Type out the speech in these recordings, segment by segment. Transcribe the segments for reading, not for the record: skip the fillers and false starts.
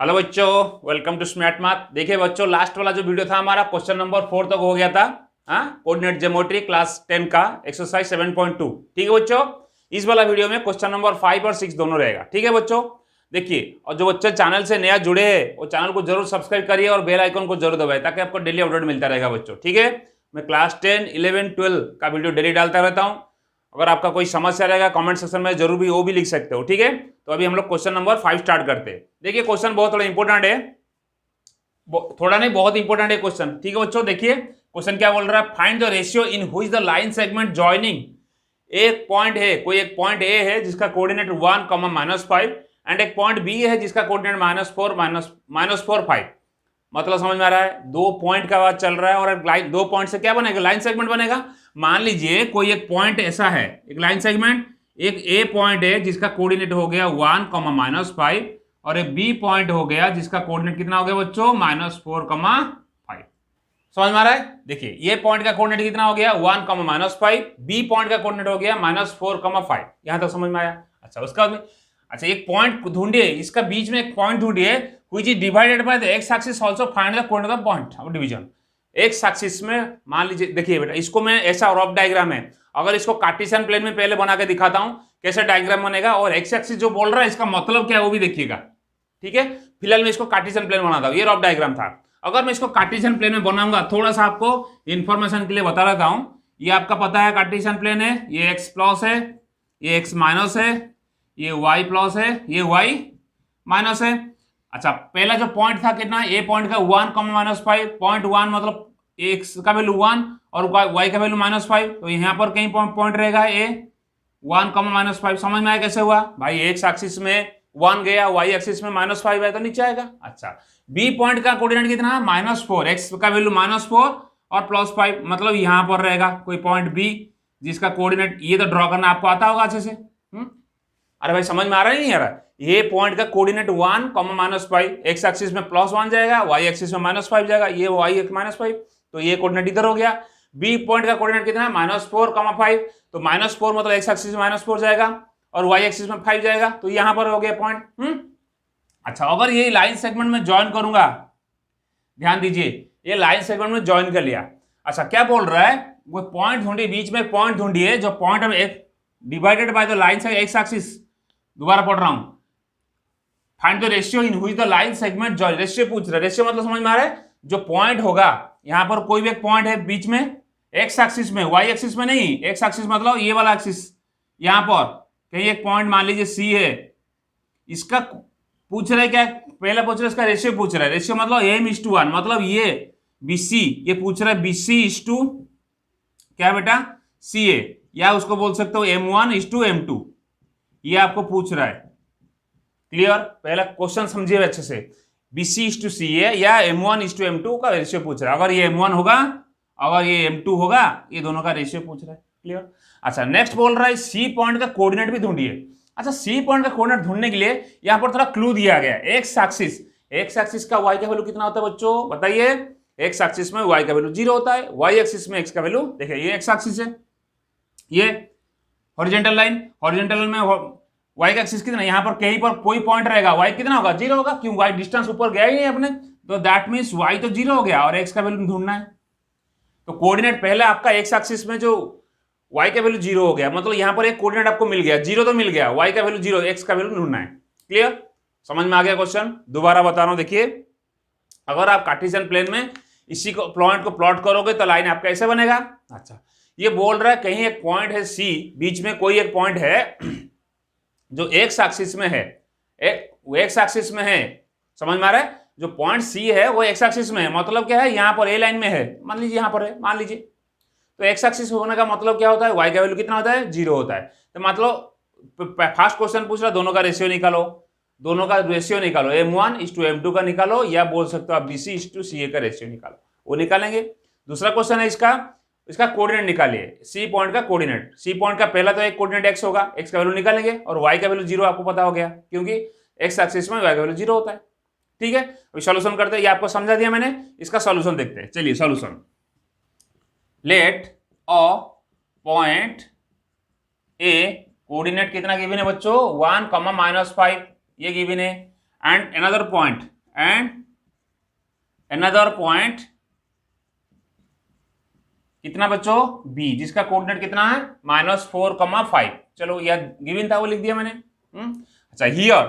Hello बच्चों, welcome to smart math. देखिए बच्चों, लास्ट वाला जो वीडियो था हमारा क्वेश्चन नंबर 4 तक हो गया था। कोऑर्डिनेट ज्योमेट्री क्लास 10 का एक्सरसाइज 7.2। ठीक है बच्चों, इस वाला वीडियो में क्वेश्चन नंबर 5 और 6 दोनों रहेगा। ठीक है बच्चों, देखिए, और जो बच्चे चैनल से नया जुड़े हैं वो चैनल को जरूर सब्सक्राइब करिए और बेल आइकन को जरूर दबाए ताकि आपको डेली अपडेट मिलता रहेगा बच्चों। ठीक है, मैं क्लास 10, 11, 12 का वीडियो डेली डालता रहता हूँ। अगर आपका कोई समस्या रहेगा कमेंट सेक्शन में जरूर भी वो भी लिख सकते हो। ठीक है, तो अभी हम लोग क्वेश्चन नंबर 5 स्टार्ट करते हैं। देखिए क्वेश्चन बहुत थोड़ा इंपॉर्टेंट है, थोड़ा नहीं बहुत इंपॉर्टेंट है क्वेश्चन। ठीक है बच्चों, देखिए क्वेश्चन क्या बोल रहा है, find the ratio in which the line segment joining एक पॉइंट है, कोई एक पॉइंट ए है जिसका कोऑर्डिनेट 1, -5 एंड एक पॉइंट बी है जिसका कोऑर्डिनेट -4, -5। मतलब समझ में आ रहा है, दो पॉइंट का बात चल रहा है और एक लाइन, दो पॉइंट से क्या बनेगा, लाइन सेगमेंट बनेगा। मान लीजिए कोई एक पॉइंट ऐसा है, एक लाइन सेगमेंट, एक ए पॉइंट है जिसका कोऑर्डिनेट हो गया 1, -5 और एक बी पॉइंट हो गया जिसका कोऑर्डिनेट कितना हो गया बच्चों, -4, 5। समझ में आ रहा है। देखिए ये पॉइंट का कोऑर्डिनेट कितना हो गया 1, -5, बी पॉइंट का कोऑर्डिनेट हो गया -4, 5। यहां तक समझ में आया। अच्छा उसका बाद अच्छा एक पॉइंट ढूंढिए, इसका बीच में एक पॉइंट ढूंढिए which is divided by the x axis, also find the coordinate of the point of division. X axis में मान लीजिए, देखिए बेटा इसको मैं ऐसा रफ डायग्राम है, अगर इसको कार्टेशियन प्लेन में पहले बना के दिखाता हूं कैसे डायग्राम बनेगा और एक्स एक्सिस जो बोल रहा है इसका मतलब क्या है वो भी देखिएगा। ठीक है, फिलहाल मैं इसको कार्टेशियन प्लेन बनाता हूं, ये रफ डायग्राम था। अगर मैं इसको कार्टेशियन प्लेन में बनाऊंगा, थोड़ा सा आपको इंफॉर्मेशन के लिए बता रहता हूं, ये आपका पता है कार्टेशियन प्लेन है, ये एक्स प्लस है, ये एक्स माइनस है, ये वाई प्लस है, ये वाई माइनस है। अच्छा पहला जो पॉइंट था कितना, ए पॉइंट का 1, -5, पॉइंट 1 मतलब एक्स का वैल्यू 1 और वाई का वैल्यू -5, तो यहां पर कहीं पॉइंट रहेगा ए 1, -5। समझ में आया कैसे हुआ भाई, एक्स एक्सिस में 1 गया, वाई एक्सिस में -5 है तो नीचे आएगा। अच्छा बी पॉइंट का कोऑर्डिनेट कितना, -4, एक्स का वैल्यू -4 और +5, मतलब यहां पर रहेगा कोई पॉइंट बी जिसका कोऑर्डिनेट, ये तो ड्रॉ करना आपको आता होगा अच्छे से। अरे भाई समझ में आ रहा है नहीं आ रहा, ये पॉइंट का कोऑर्डिनेट 1, -5, एक्स एक्सिस में +1 जाएगा, वाई एक्सिस में -5 जाएगा, ये वाई -5, तो ये कोऑर्डिनेट इधर हो गया। बी पॉइंट का कोऑर्डिनेट कितना है, -4, 5, तो -4 मतलब एक्स एक्सिस में -4 जाएगा और वाई एक्सिस में 5 जाएगा, तो यहां पर हो गया पॉइंट। अच्छा अगर ये लाइन सेगमेंट में ज्वाइन करूंगा, ध्यान दीजिए ये लाइन सेगमेंट में ज्वाइन कर लिया। अच्छा क्या बोल रहा है, वो पॉइंट ढूंढिए, बीच में पॉइंट ढूंढिए जो पॉइंट में एक डिवाइडेड बाय द लाइन से एक्स एक्सिस। दोबारा पढ़ रहा हूं, find the ratio in which the line segment join. Ratio पूछ रहा है, रेशियो मतलब समझ में आ रहा है, जो पॉइंट होगा यहां पर कोई भी एक पॉइंट है बीच में, एक्स एक्सिस में, वाई एक्सिस में नहीं, एक्स एक्सिस मतलब ये वाला एक्सिस, यहां पर कहीं एक पॉइंट मान लीजिए सी है, इसका पूछ रहा है क्या, पहले पूछ रहा है इसका रेशियो पूछ रहा है, रेशियो मतलब m:1, मतलब ये BC, ये पूछ रहा है BC:, क्या बेटा, CA, या उसको बोल सकते हो M1:M2, ये आपको पूछ रहा है। क्लियर, पहला क्वेश्चन समझिए अच्छे से, BC:CA या M1:M2 का रेशियो पूछ रहा है। अगर ये M1 होगा, अगर ये M2 होगा, ये दोनों का रेशियो पूछ रहा है। क्लियर। अच्छा नेक्स्ट बोल रहा है C पॉइंट का कोऑर्डिनेट भी ढूंढिए। अच्छा सी पॉइंट का कोऑर्डिनेट ढूंढने के लिए यहां पर थोड़ा क्लू दिया गया, एक्स एक्सिस, एक्स एक्सिस का वाई का वैल्यू कितना होता है बच्चों बताइए, एक्स एक्सिस में वाई का वैल्यू 0 होता है, वाई एक्सिस में एक्स का वैल्यू, देखिए ये एक्स एक्सिस है, ये हॉरिजॉन्टल लाइन, हॉरिजॉन्टल में वाई का एक्सिस कितना, यहां पर कहीं पर कोई पॉइंट रहेगा, वाई कितना होगा 0 होगा, क्यों वाई डिस्टेंस ऊपर गया ही नहीं अपने, तो दैट मींस वाई तो 0 हो गया और एक्स का वैल्यू ढूंढना है। तो कोऑर्डिनेट पहले आपका एक्स एक्सिस में जो y का वैल्यू 0 हो गया, मतलब यहां पर एक कोऑर्डिनेट आपको मिल गया, 0 तो मिल गया, y का वैल्यू 0, x का वैल्यू ढूंढना है। क्लियर, समझ में आ गया क्वेश्चन। दोबारा बता रहा हूं, देखिए अगर आप कार्टेशियन प्लेन में इसी को पॉइंट को प्लॉट करोगे तो लाइन आपका ऐसे बनेगा। अच्छा ये बोल रहा है कहीं एक पॉइंट है C, बीच में कोई एक पॉइंट है जो एक्स एक्सिस में है, एक्स एक्सिस में है, समझ में आ रहा है, जो पॉइंट C है वो एक्स एक्सिस में है, मतलब क्या है, यहां पर ए लाइन में है, मान लीजिए यहां पर है, मान लीजिए, तो एक्स एक्सिस होने का मतलब क्या होता है, वाई का वैल्यू कितना होता है 0 होता है। तो मतलब फर्स्ट क्वेश्चन पूछ रहा है दोनों का रेशियो निकालो, दोनों का रेशियो निकालो, M1:M2 का निकालो, या बोल सकते हो आप BC:CA का रेशियो निकालो, वो निकालेंगे। दूसरा क्वेश्चन है इसका कोऑर्डिनेट निकालिए, सी पॉइंट का कोऑर्डिनेट, सी पॉइंट का पहला तो एक कोऑर्डिनेट एक्स होगा, एक्स का वैल्यू निकालेंगे और वाई का वैल्यू 0 आपको पता हो गया क्योंकि एक्स एक्सिस में वाई का वैल्यू 0 होता है। ठीक है, अभी सॉल्यूशन करते हैं, ये आपको समझा दिया मैंने, इसका सॉल्यूशन देखते हैं। चलिए solution, let a point A, coordinate कितना गिवन है बच्चों 1, -5, ये गिवन है, एंड अनदर पॉइंट कितना बच्चों बी, जिसका कोऑर्डिनेट कितना है -4,5। चलो यह गिवन था वो लिख दिया मैंने। अच्छा हियर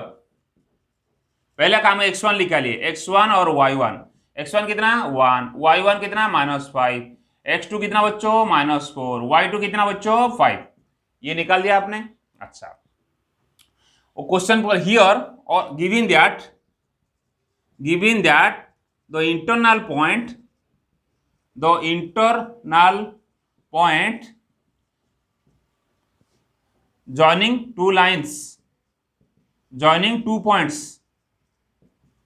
पहला काम है x1 लिखा लिए, x1 और y1। x1 कितना 1, y1 कितना -5, x2 कितना बच्चों -4, y2 कितना बच्चों 5। ये निकाल दिया आपने। अच्छा क्वेश्चन पर हियर और given that the internal point joining two points,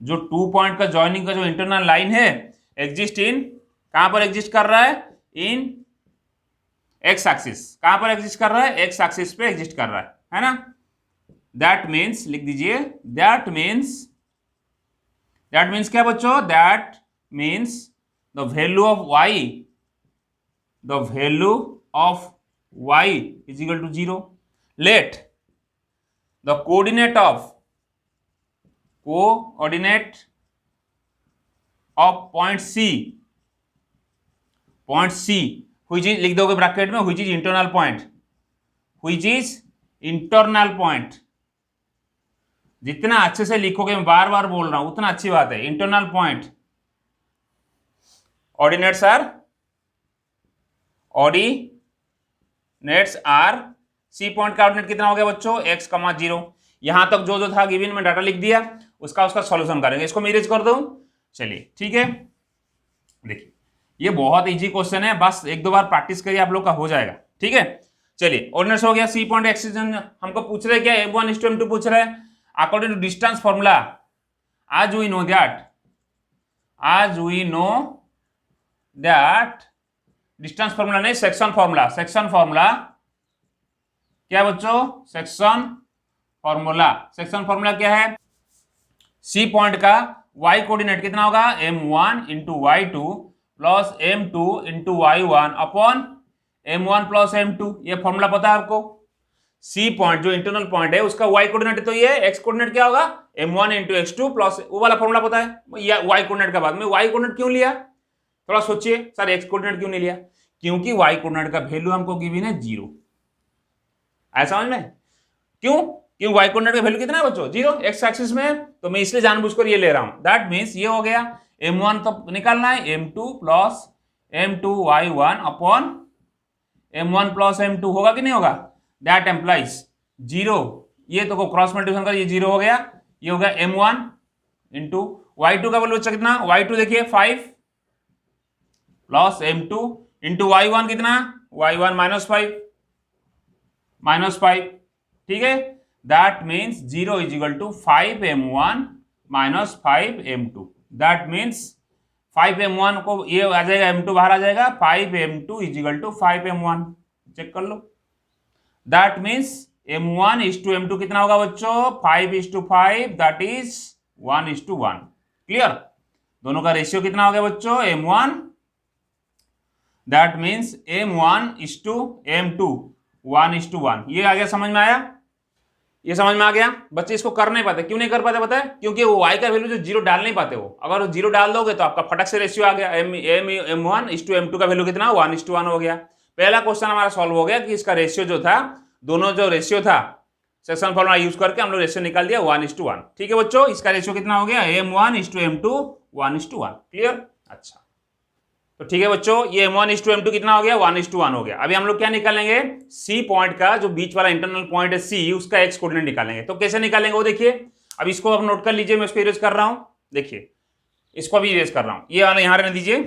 जो 2 पॉइंट का जॉइनिंग का जो इंटरनल लाइन है एग्जिस्ट इन, कहां पर एग्जिस्ट कर रहा है इन एक्स एक्सिस। कहां पर एग्जिस्ट कर रहा है एक्स एक्सिस पे एग्जिस्ट कर रहा है ना। दैट मीन्स लिख दीजिए, दैट मीन्स क्या बच्चों, that means the value of y is equal to 0। Let the coordinate of point C which is, लिख दोगे ब्रैकेट में, व्हिच इज इंटरनल पॉइंट। जितना अच्छे से लिखोगे, मैं बार बार बोल रहा हूं उतना अच्छी बात है। Internal point ordinates are C point का ऑर्डिनेट कितना हो गया बच्चों x, 0। यहां तक जो था गिवन में डाटा लिख दिया, उसका सॉल्यूशन करेंगे। इसको मैं इरेज कर दूं, चलिए ठीक है। देखिए ये बहुत इजी क्वेश्चन है, बस 1-2 बार प्रैक्टिस करिए, आप लोग का हो जाएगा। ठीक है चलिए, ऑर्डिनेट्स हो गया। सी पॉइंट एक्स हमको पूछ रहे क्या, m1:m2 पूछ रहे हैं। According to distance formula, as we know that distance formula नहीं, सेक्शन फॉर्मूला क्या बच्चों, सेक्शन फॉर्मूला क्या है, सी पॉइंट का y कोऑर्डिनेट कितना होगा m1 into y2 plus m2 into y1 upon m1 plus m2। ये फॉर्मूला पता है आपको। सी पॉइंट जो इंटरनल पॉइंट है उसका y कोऑर्डिनेट तो ये, x कोऑर्डिनेट क्या होगा m1 इंटू x2 प्लस वो वाला फॉर्मूला पता है। या y कोऑर्डिनेट का बाद में y कोऑर्डिनेट क्यों लिया, थोड़ा सोचिए सर, x कोऑर्डिनेट क्यों नहीं लिया, क्योंकि y कोऑर्डिनेट का वैल्यू हमको गिवन है 0। ऐसा समझ में, क्यों y कोऑर्डिनेट का वैल्यू कितना है बच्चों 0 x एक्सिस में, तो मैं इसलिए जानबूझकर ये ले रहा हूं। दैट मींस ये हो गया m1 तो निकालना है m2 plus m2 y1 upon m1 plus m2 होगा कि नहीं होगा। दैट एम्प्लाइज 0, ये तो क्रॉस मल्टीप्लिकेशन कर, ये 0 हो गया, ये हो गया m1 इंटू y2 का वैल्यू बच्चा कितना, y2 देखिए 5 प्लस m2 इंटू y1 कितना, y1 -5। ठीक है, that means 0 is equal to 5m1 minus 5m2। That means 5m1 को ये आ जाएगा, m2 बाहर आ जाएगा, 5m2 is equal to 5m1। Check कर लो। That means m1 is to m2 कितना होगा बच्चों 5:5, दैट इज 1:1। क्लियर, दोनों का रेशियो कितना हो गया बच्चों m1, that means m1 is to m2 1:1। ये आ गया, समझ में आया, ये समझ में आ गया। बच्चे इसको कर नहीं पाते, क्यों नहीं कर पाते पता है, क्योंकि वो y का वैल्यू जो 0 डाल नहीं पाते, वो अगर 0 डाल दोगे तो आपका फटक से रेशियो आ गया, m1 इज टू m2 का वैल्यू कितना 1:1 हो गया। पहला क्वेश्चन हमारा सॉल्व हो गया कि इसका रेशियो जो था, दोनों जो रेशियो था सेक्शन फॉर्मूला यूज करके हम लोग रेशियो निकाल दिया 1:1। ठीक है बच्चों, इसका रेशियो कितना हो गया m1 is to m2 1:1। Clear, अच्छा तो ठीक है बच्चों, ये m1 इज टू m2 कितना हो गया 1:1 हो गया। अभी हम लोग क्या निकालेंगे, सी पॉइंट का जो बीच वाला इंटरनल पॉइंट है सी, उसका एक्स कोऑर्डिनेट निकालेंगे। तो कैसे निकालेंगे वो देखिए, अब इसको अब नोट कर लीजिए, मैं इसको इरेज कर रहा हूं, देखिए इसको अभी इरेज कर रहा हूं, ये वाला यहां रहने दीजिए।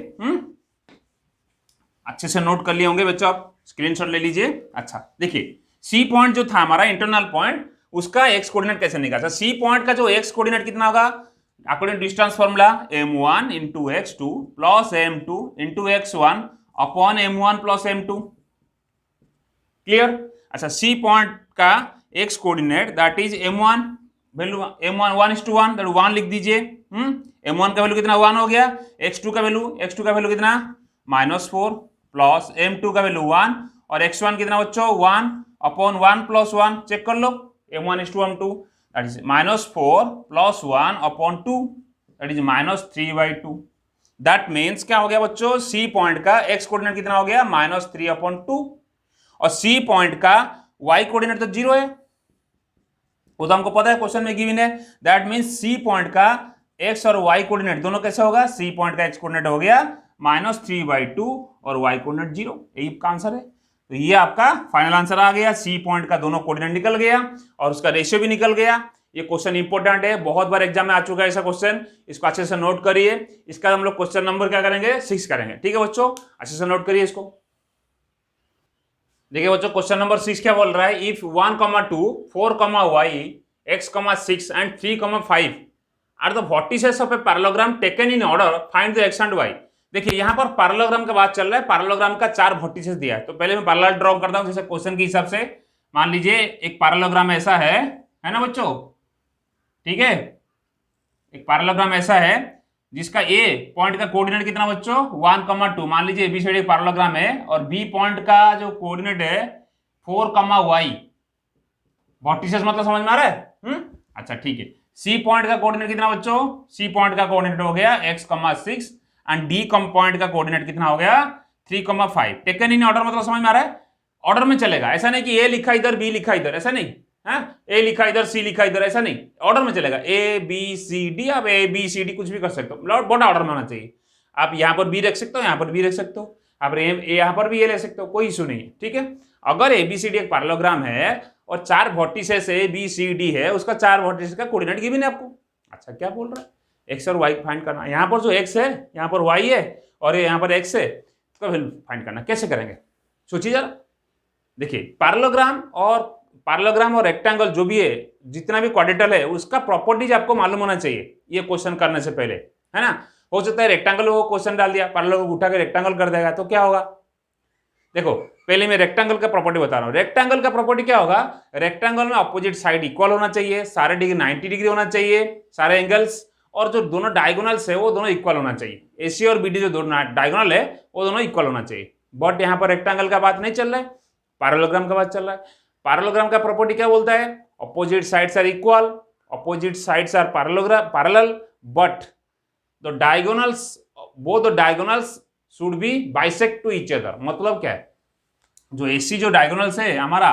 अच्छे से नोट कर लिए होंगे बच्चों, आप स्क्रीनशॉट ले लीजिए। अच्छा देखिए, सी पॉइंट जो था हमारा इंटरनल पॉइंट, उसका एक्स कोऑर्डिनेट कैसे निकाला। सी पॉइंट का जो एक्स कोऑर्डिनेट कितना होगा, according to distance formula m1 into x2 plus m2 into x1 upon m1 plus m2। Clear, अच्छा सी पॉइंट का x coordinate that is m1 value m1 1:1, that 1 लिख दीजिए। m1 का वैल्यू कितना 1 हो गया, x2 का वैल्यू कितना -4 प्लस m2 का वैल्यू 1 और x1 कितना बच्चों 1 अपॉन 1 प्लस 1। चेक कर लो m1:m2, that is -4 + 1 upon 2 that is -3/2। That means क्या हो गया बच्चों, सी पॉइंट का एक्स कोऑर्डिनेट कितना हो गया -3/2 और सी पॉइंट का वाई कोऑर्डिनेट तो 0 है, वो तो हमको पता है क्वेश्चन में गिवन है। दैट मीन्स सी पॉइंट का एक्स और वाई कोऑर्डिनेट दोनों कैसे होगा, सी पॉइंट का एक्स कोऑर्डिनेट हो गया -3/2 और वाई कोऑर्डिनेट 0। यही आपका आंसर है। तो ये आपका फाइनल आंसर आ गया, सी पॉइंट का दोनों कोऑर्डिनेट निकल गया और उसका रेशियो भी निकल गया। ये क्वेश्चन इंपॉर्टेंट है, बहुत बार एग्जाम में आ चुका है ऐसा क्वेश्चन, इसको अच्छे से नोट करिए। इसका हम लोग क्वेश्चन नंबर क्या करेंगे 6 करेंगे, ठीक है बच्चों, अच्छे से नोट करिए इसको। देखिए बच्चों क्वेश्चन नंबर 6 क्या बोल रहा है, if 1, 2, 4, y, x, 6 and 3, 5 are the vertices of a parallelogram taken in order, find the x and y। देखिए यहां पर पैरेललोग्राम का बात चल रहा है, पैरेललोग्राम का 4 वर्टिसेस दिया है। तो पहले मैं पैरेलल ड्रॉ करता हूं जैसे क्वेश्चन के हिसाब से। मान लीजिए एक पैरेललोग्राम ऐसा है ना बच्चों, ठीक है, एक पैरेललोग्राम ऐसा है जिसका ए पॉइंट का कोऑर्डिनेट कितना बच्चों 1, 2, मान लीजिए एबीसीडी पैरेललोग्राम है और बी पॉइंट का जो कोऑर्डिनेट है 4, y। वर्टिसेस मतलब समझ में आ रहा है? अच्छा ठीक है। सी पॉइंट का कोऑर्डिनेट कितना बच्चों, सी पॉइंट का कोऑर्डिनेट हो गया x, 6 एंड डी पॉइंट का कोऑर्डिनेट कितना हो गया 3, 5। टेकन इन ऑर्डर मतलब समझ में आ रहा है, ऑर्डर में चलेगा, ऐसा नहीं कि ए लिखा इधर बी लिखा इधर, ऐसा नहीं है, ए लिखा इधर सी लिखा इधर, ऐसा नहीं, ऑर्डर में चलेगा ए बी सी डी। आप ए बी सी डी कुछ भी कर सकते हो, बड़ा ऑर्डर में होना चाहिए। आप यहां पर बी रख सकते हो, यहां पर बी रख सकते हो, आप यहां पर भी ए ले सकते हो, कोई इशू नहीं है, ठीक है। अगर एबीसीडी एक पैरेललोग्राम है और 4 vertices A B C D है, उसका 4 वर्टिसेस का कोऑर्डिनेट गिवन है आपको। अच्छा क्या बोल रहा है, एक्स और वाई फाइंड करना। यहां पर जो एक्स है, यहां पर वाई है और यहां पर एक्स है, इसका वैल्यू फाइंड करना। कैसे करेंगे सोचिए जरा। देखिए पैरेललोग्राम और रेक्टेंगल जो भी है, जितना भी क्वाड्रेटल है, उसका प्रॉपर्टीज आपको मालूम होना चाहिए ये क्वेश्चन करने से पहले, है ना। हो सकता है रेक्टेंगल को क्वेश्चन डाल दिया, पैरेलल को उठा के रेक्टेंगल कर देगा, तो क्या होगा। देखो पहले मैं रेक्टेंगल का प्रॉपर्टी बता रहा हूं। रेक्टेंगल का प्रॉपर्टी क्या होगा, रेक्टेंगल में अपोजिट साइड इक्वल होना चाहिए, सारे डिग्री 90 डिग्री होना चाहिए, सारे एंगल्स, और जो दोनों डायगोनल्स है वो दोनों इक्वल होना चाहिए। एसी और बीडी जो दोनों डायगोनल है वो दोनों इक्वल होना चाहिए। बट यहां पर रेक्टेंगल का बात नहीं चल रहा है, पैरेललोग्राम का बात चल रहा है। पैरेललोग्राम का प्रॉपर्टी क्या बोलता है, opposite sides are equal, opposite sides are parallel, but the diagonals, both the diagonals should be bisect to each other. मतलब क्या है, जो एसी जो डायगोनल्स है हमारा,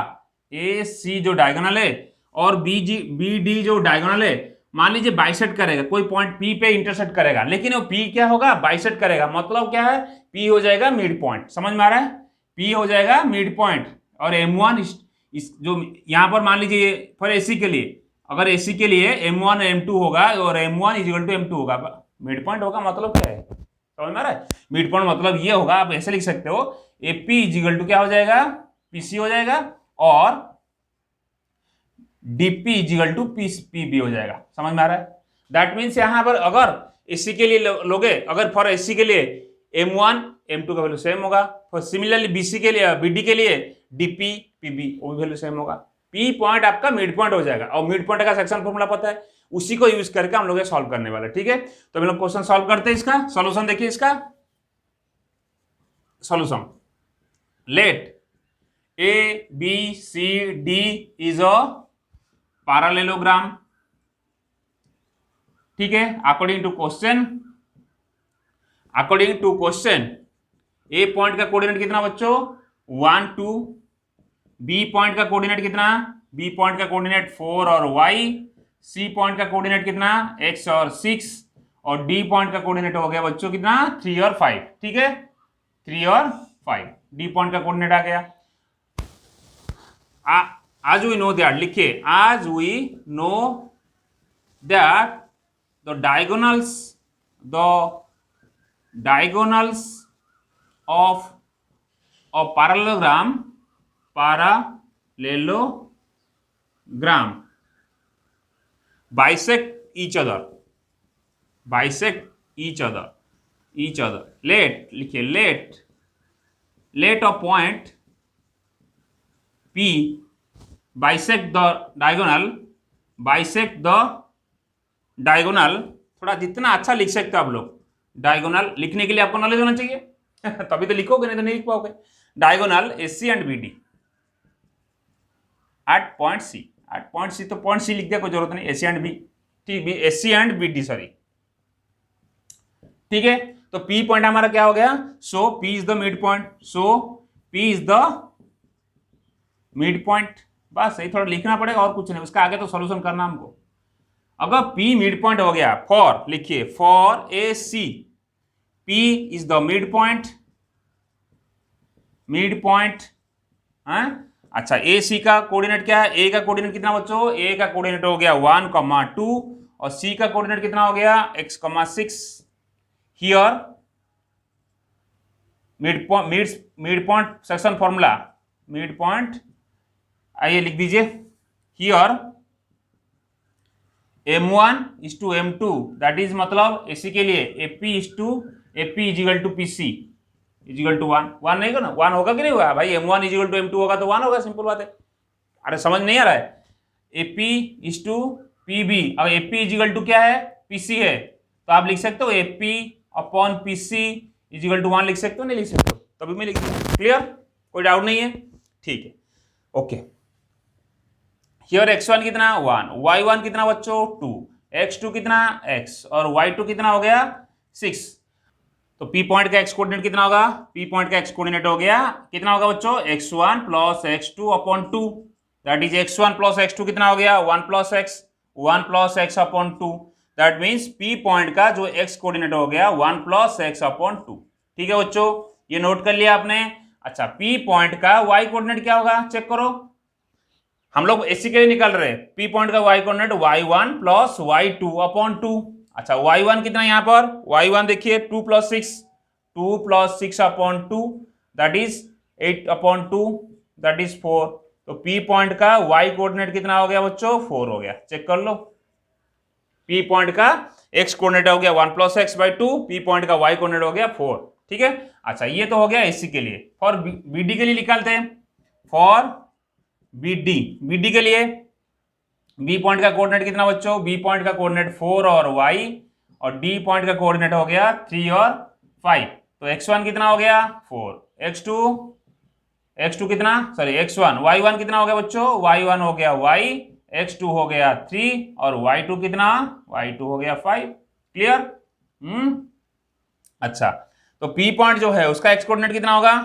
ए सी जो डायगोनल है और बी डी जो डायगोनल है, मान लीजिए बाइसेक्ट करेगा, कोई पॉइंट पी पे इंटरसेक्ट करेगा, लेकिन वो पी क्या होगा बाइसेक्ट करेगा। मतलब क्या है, पी हो जाएगा मिड पॉइंट, समझ में आ रहा है, पी हो जाएगा मिड पॉइंट। और M1 इस जो यहां पर मान लीजिए फॉर एसी के लिए, अगर एसी के लिए M1 M2 होगा और M1 = M2 होगा, मिड पॉइंट होगा। मतलब क्या है, समझ में आ रहा है, मिड पॉइंट मतलब ये होगा, आप ऐसे लिख सकते हो AP = क्या हो जाएगा PC हो जाएगा और DP = PB हो जाएगा। समझ में आ रहा है। दैट मीन्स यहां पर अगर एसी के लिए लोगे, अगर फॉर एसी के लिए M1 M2 का वैल्यू सेम होगा, और सिमिलरली बीसी के लिए बीडी के लिए DP PB वो वैल्यू सेम होगा। पी पॉइंट आपका मिड पॉइंट हो जाएगा, और मिड पॉइंट का सेक्शन फॉर्मूला पता है, उसी को यूज करके हम लोग ये सॉल्व करने वाले, ठीक है। तो हम लोग क्वेश्चन सॉल्व करते हैं। इसका सॉल्यूशन देखिए, इसका solution, let ABCD is a parallelogram, ठीक है। According to question A point का कोऑर्डिनेट कितना बच्चों 1, 2, बी पॉइंट का कोऑर्डिनेट कितना, बी पॉइंट का कोऑर्डिनेट 4 और y, सी पॉइंट का कोऑर्डिनेट कितना x और 6, और डी पॉइंट का कोऑर्डिनेट हो गया बच्चों कितना 3 और 5, ठीक है, 3 और 5, डी पॉइंट का कोऑर्डिनेट आ गया। आज वी नो दैट, लिखिए, as we know that the diagonals of a parallelogram bisect each other, लिखिए, let a point P bisect the diagonal, थोड़ा जितना अच्छा लिख सकते हो आप लोग, डायगोनल लिखने के लिए आपको नॉलेज होना चाहिए तभी तो लिखोगे, नहीं तो नहीं लिख पाओगे। Diagonal AC and BD at point C, point C, तो पॉइंट सी लिख दिया, कोई जरूरत नहीं, एसी एंड बी, ठीक, S C and B D, sorry, ठीक है। तो पी पॉइंट हमारा क्या हो गया, so P is the mid point, so P is the mid point, बस यही थोड़ा लिखना पड़ेगा और कुछ नहीं, उसका आगे तो सॉल्यूशन करना हमको। अगर पी मिड पॉइंट हो गया, फॉर लिखिए, for A C P is the mid point, mid point, अच्छा ए सी का कोऑर्डिनेट क्या है, ए का कोऑर्डिनेट कितना बच्चों, ए का कोऑर्डिनेट हो गया 1,2 और सी का कोऑर्डिनेट कितना हो गया x,6। Here mid point section formula, mid point, आइए लिख दीजिए, here m1 is to m2, that is मतलब एसी के लिए AP is equal to PC equal to 1 नहीं होगा ना, 1 होगा कि नहीं होगा भाई, m1 इजिकल टू m2 होगा तो 1 होगा, सिंपल बात है। अरे समझ नहीं आ रहा है, AP इज टू PB, अब AP इजिकल टू क्या है, PC है, तो आप लिख सकते हो AP upon PC equal to 1 लिख सकते हो, नहीं लिख सकते हो, तभी मैं लिख दूँ, क्लियर, कोई डाउट नहीं है, ठीक है, ओके। हियर x1 कितना 1, y1 कितना बच्चों 2, x2 कितना x और y2 कितना हो गया 6। तो P पॉइंट का x कोऑर्डिनेट कितना होगा, P पॉइंट का x कोऑर्डिनेट हो गया कितना होगा बच्चों, x1 plus x2 upon 2, that is x1 plus x2 कितना हो गया 1 plus x upon 2, that means P point का जो x कोऑर्डिनेट हो गया 1 प्लस x अपॉन 2, ठीक है बच्चों, ये नोट कर लिया आपने। अच्छा, P पॉइंट का y कोऑर्डिनेट क्या होगा, चेक करो, हम लोग एसी के लिए निकल रहे हैं, P पॉइंट का y coordinate y1 plus y2 upon 2। अच्छा, y1 कितना यहाँ पर, y1 देखिए 2 plus 6 upon 2, that is 8 upon 2, that is 4। तो P पॉइंट का y कोऑर्डिनेट कितना हो गया बच्चों, 4 हो गया, चेक कर लो। P पॉइंट का x कोऑर्डिनेट हो गया 1 plus x by 2, P point का y कोऑर्डिनेट हो गया 4, ठीक है। अच्छा, ये तो हो गया एसी के लिए। फॉर BD के लिए निकालते हैं, फॉर BD के लिए B पॉइंट का कोऑर्डिनेट कितना बच्चों, B पॉइंट का कोऑर्डिनेट 4 और y, और D पॉइंट का कोऑर्डिनेट हो गया 3 और 5। तो x1 कितना हो गया 4, x2 कितना, सॉरी y1 कितना हो गया बच्चों, y1 हो गया y, x2 हो गया 3 और y2 कितना, y2 हो गया 5, क्लियर। अच्छा, तो P पॉइंट जो है उसका x कोऑर्डिनेट कितना होगा,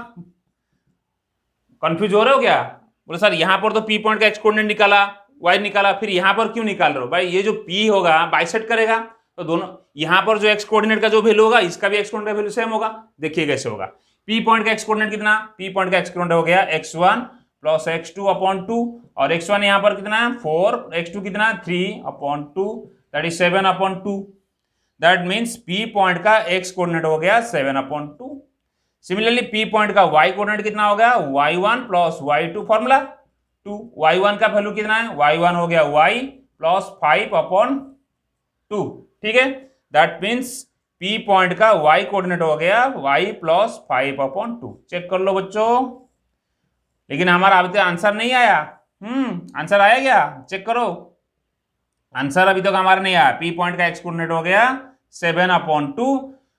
कंफ्यूज हो रहे हो क्या, बोले सर यहाँ पर तो P पॉइंट का x कोऑर्डिनेट निकाला, y निकाला, फिर यहाँ पर क्यों निकाल रहे हो भाई, ये जो P होगा बाइसेक्ट करेगा, तो दोनों यहाँ पर जो x कोऑर्डिनेट का जो वैल्यू होगा इसका भी x कोऑर्डिनेट का वैल्यू सेम होगा। देखिए कैसे होगा, P पॉइंट का x कोऑर्डिनेट कितना, P पॉइंट का x कोऑर्डिनेट हो गया x1 प्लस x2 अपॉन 2, और x1 यहाँ पर कितना 4, x2 कितना 3 upon 2, that is 7 upon 2, that means P point का x कोऑर्डिनेट हो गया 7 अपॉन 2। सिमिलरली P पॉइंट का y कोऑर्डिनेट कितना हो गया, y1 plus y2, formula 2, y1 का वैल्यू कितना है, y1 हो गया y प्लस 5 अपॉन 2, ठीक है, दैट मीन्स P पॉइंट का y कोऑर्डिनेट हो गया y प्लस 5 अपॉन 2, चेक कर लो बच्चों। लेकिन हमारा अभी तक आंसर नहीं आया, आंसर आया क्या, चेक करो, आंसर अभी तक हमारा नहीं आया। P पॉइंट का x कोऑर्डिनेट हो गया 7 अपॉन 2,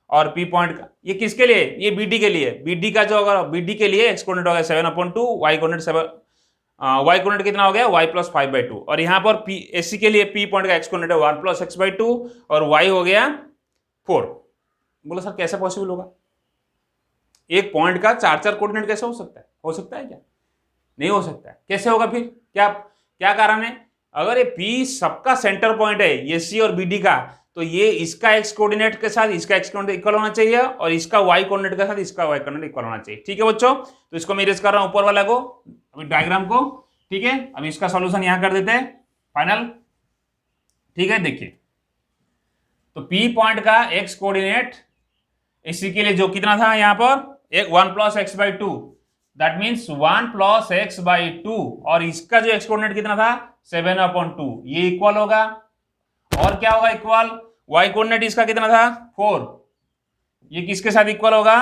और P पॉइंट का, ये किसके लिए, ये BD के लिए, BD का जो अगर BD के लिए x कोऑर्डिनेट हो गया 7 अपॉन 2, y कोऑर्डिनेट कितना हो गया y प्लस 5 बाई 2, और यहाँ पर AC के लिए P पॉइंट का x कोऑर्डिनेट है 1 प्लस x बाई 2 और y हो गया 4। बोला सर कैसे पॉसिबल होगा, एक पॉइंट का 4 कोऑर्डिनेट कैसे हो सकता है, हो सकता है क्या, नहीं हो सकता है, कैसे होगा फिर, क्या कारण है, अगर ये P सबका सेंटर पॉइंट है, ये C और BD का, तो ये इसका x कोऑर्डिनेट के साथ इसका x कोऑर्डिनेट इक्वल होना चाहिए, और इसका y कोऑर्डिनेट के साथ इसका y कोऑर्डिनेट इक्वल होना चाहिए, ठीक है बच्चों। तो इसको मैं इरेज कर रहा हूं ऊपर वाला को, अभी डायग्राम को, ठीक है। अभी इसका सॉल्यूशन यहां कर देते हैं फाइनल, ठीक है। देखिए, तो P पॉइंट का x कोऑर्डिनेट इसी के लिए जो कितना था यहाँ पर 1 plus x by 2, that means 1 plus x by 2, और इसका जो x कोऑर्डिनेट कितना था 7 अपॉन 2, ये इक्वल होगा, और क्या होगा इक्वल, y कोऑर्डिनेट इसका कितना था 4, ये किसके साथ इक्वल होगा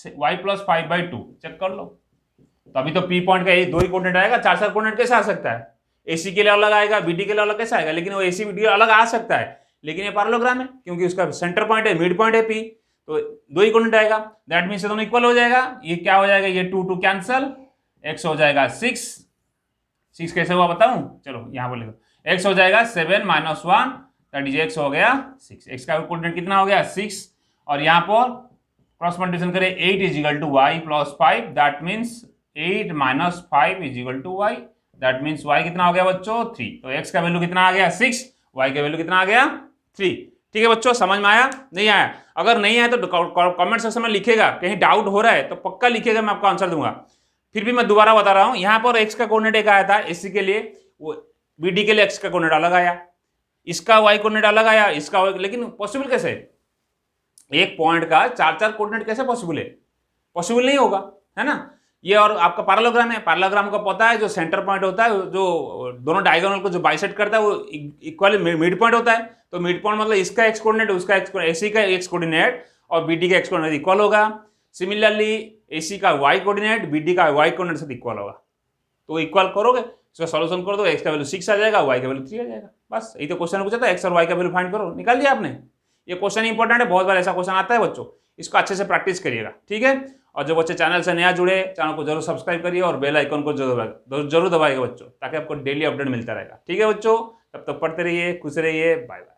y प्लस 5 बाई 2, चेक कर लो। तो अभी तो P पॉइंट का ये 2 ही कोऑर्डिनेट आएगा, 4 कोऑर्डिनेट कैसे आ सकता है, AC के लिए अलग आएगा, BD के लिए अलग कैसे आएगा, लेकिन वो AC BD अलग आ सकता है, लेकिन ये पैरेललोग्राम है, क्योंकि उसका सेंटर पॉइंट है, मिड पॉइंट है P, तो 2 ही कोऑर्डिनेट आएगा, दैट मीन्स दोनों इक्वल हो जाएगा। ये क्या हो जाएगा, ये 2 कैंसल, x हो जाएगा 6, 6 कैसे हुआ बताऊं, चलो यहाँ पर लिखो, x हो जाएगा 7 माइनस 1 दैट इज x हो गया 6, x का कोऑर्डिनेट कितना हो गया 6, और यहाँ पर क्रॉस मल्टीप्लिकेशन करें 8 is equal to y plus 5 that means 8 minus 5 is equal to y, that means y कितना हो गया बच्चों 3, तो x का वैल्यू कितना आ गया 6, y का वैल्यू कितना आ गया 3। ठीक है बच्चों, समझ में आया नहीं आया? अगर नहीं आया तो कमेंट सेक्शन में लिखेगा, कहीं डाउट हो रहा है तो पक्का लिखेगा, मैं आपको आंसर दूंगा। फिर भी मैं दोबारा बता रहा हूं, यहां पर x का कोऑर्डिनेट एक आया था एसी के लिए, वो बीडी के लिए x का कोऑर्डिनेट अलग आया, इसका y कोऑर्डिनेट अलग आया, इसका लेकिन पॉसिबल कैसे, एक पॉइंट का 4 कोऑर्डिनेट कैसे पॉसिबल है? पॉसिबल नहीं होगा, है ना। ये और आपका पैरेललोग्राम है, पैरेललोग्राम का पता है जो सेंटर पॉइंट होता है, जो दोनों डायगोनल को जो बाइसेक्ट करता है वो इक्वली मिड पॉइंट होता है, तो मिड पॉइंट मतलब इसका एक्स कोऑर्डिनेट उसका एक्स कोऑर्डिनेट, एसी का एक्स कोऑर्डिनेट और बीडी का एक्स कोऑर्डिनेट इक्वल होगा। सिमिलरली एसी का वाई कोऑर्डिनेट बीडी का वाई कोऑर्डिनेट से इक्वल होगा, तो इक्वल करोगे, इसका सॉल्यूशन कर दो, एक्स का वैल्यू 6 आ जाएगा, वाई का वैल्यू 3 आ जाएगा, बस यही तो क्वेश्चन पूछा था, एक्स और वाई का वैल्यू फाइंड करो, निकाल दिया आपने। ये क्वेश्चन इंपॉर्टेंट है, बहुत बार ऐसा क्वेश्चन आता है बच्चों, इसको अच्छे से प्रैक्टिस करिएगा, ठीक है। और जो बच्चे चैनल से नया जुड़े, चैनल को जरूर सब्सक्राइब करिए और बेल आइकन को जरूर दबाइएगा बच्चों, ताकि आपको डेली अपडेट मिलता रहेगा, ठीक है बच्चों। तब तक पढ़ते रहिए, खुश रहिए, बाय बाय।